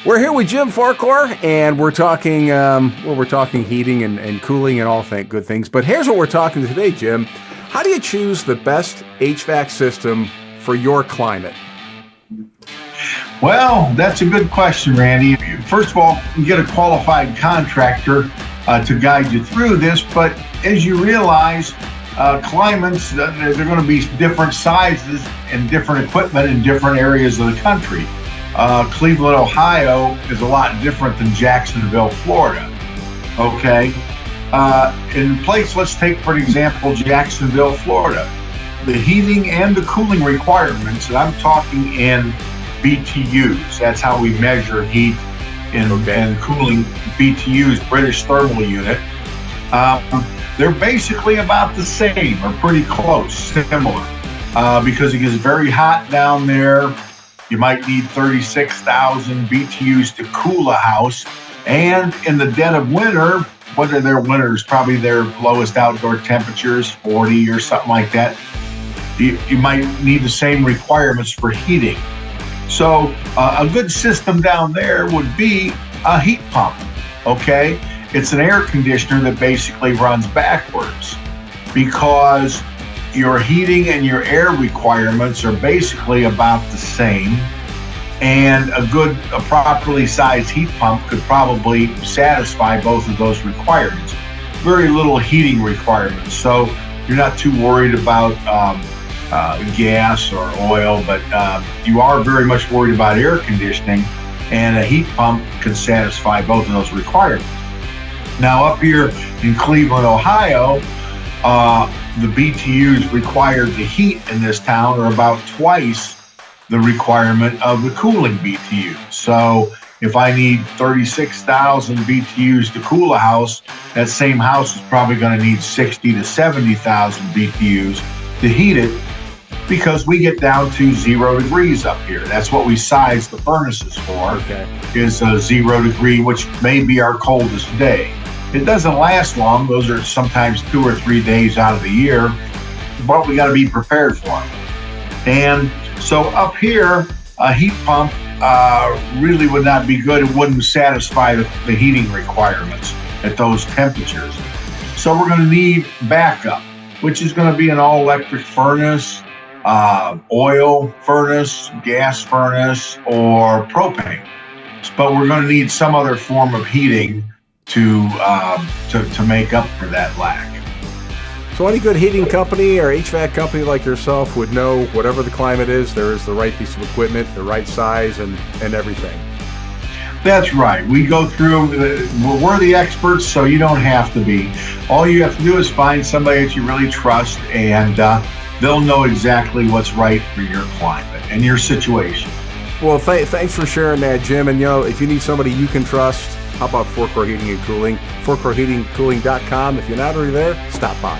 We're here with Jim Forquer, and we're talking, we're talking heating and cooling and all good things. But here's what we're talking today, Jim. How do you choose the best HVAC system for your climate? Well, that's a good question, Randy. First of all, you get a qualified contractor to guide you through this. But as you realize, climates, they're going to be different sizes and different equipment in different areas of the country. Cleveland, Ohio is a lot different than Jacksonville, Florida. Okay. In place, let's take, for example, Jacksonville, Florida. The heating and the cooling requirements, and I'm talking in BTUs. That's how we measure heat and cooling, BTUs, British Thermal Unit. They're basically about the same, or pretty close, similar, because it gets very hot down there. You might need 36,000 BTUs to cool a house. And in the dead of winter, what are their winters? Probably their lowest outdoor temperatures, 40 or something like that. You might need the same requirements for heating. So a good system down there would be a heat pump, okay? It's an air conditioner that basically runs backwards because your heating and your air requirements are basically about the same. And a properly sized heat pump could probably satisfy both of those requirements. Very little heating requirements. So you're not too worried about gas or oil, but you are very much worried about air conditioning, and a heat pump could satisfy both of those requirements. Now up here in Cleveland, Ohio, the BTUs required to heat in this town are about twice the requirement of the cooling BTUs. So if I need 36,000 BTUs to cool a house, that same house is probably going to need 60 to 70,000 BTUs to heat it, because we get down to 0 degrees up here. That's what we size the furnaces for, is 0 degree, which may be our coldest day. It doesn't last long. Those are sometimes 2 or 3 days out of the year, but we got to be prepared for them. And so up here, a heat pump really would not be good. It wouldn't satisfy the heating requirements at those temperatures. So we're going to need backup, which is going to be an all-electric furnace, oil furnace, gas furnace, or propane. But we're going to need some other form of heating to make up for that lack. So any good heating company or HVAC company like yourself would know whatever the climate is, there is the right piece of equipment, the right size, and everything. That's right. We go through, we're the experts, so you don't have to be. All you have to do is find somebody that you really trust, and they'll know exactly what's right for your climate and your situation. Well, thanks for sharing that, Jim. And if you need somebody you can trust, how about Forquer Heating and Cooling? ForquerHeatingCooling.com. If you're not already there, stop by.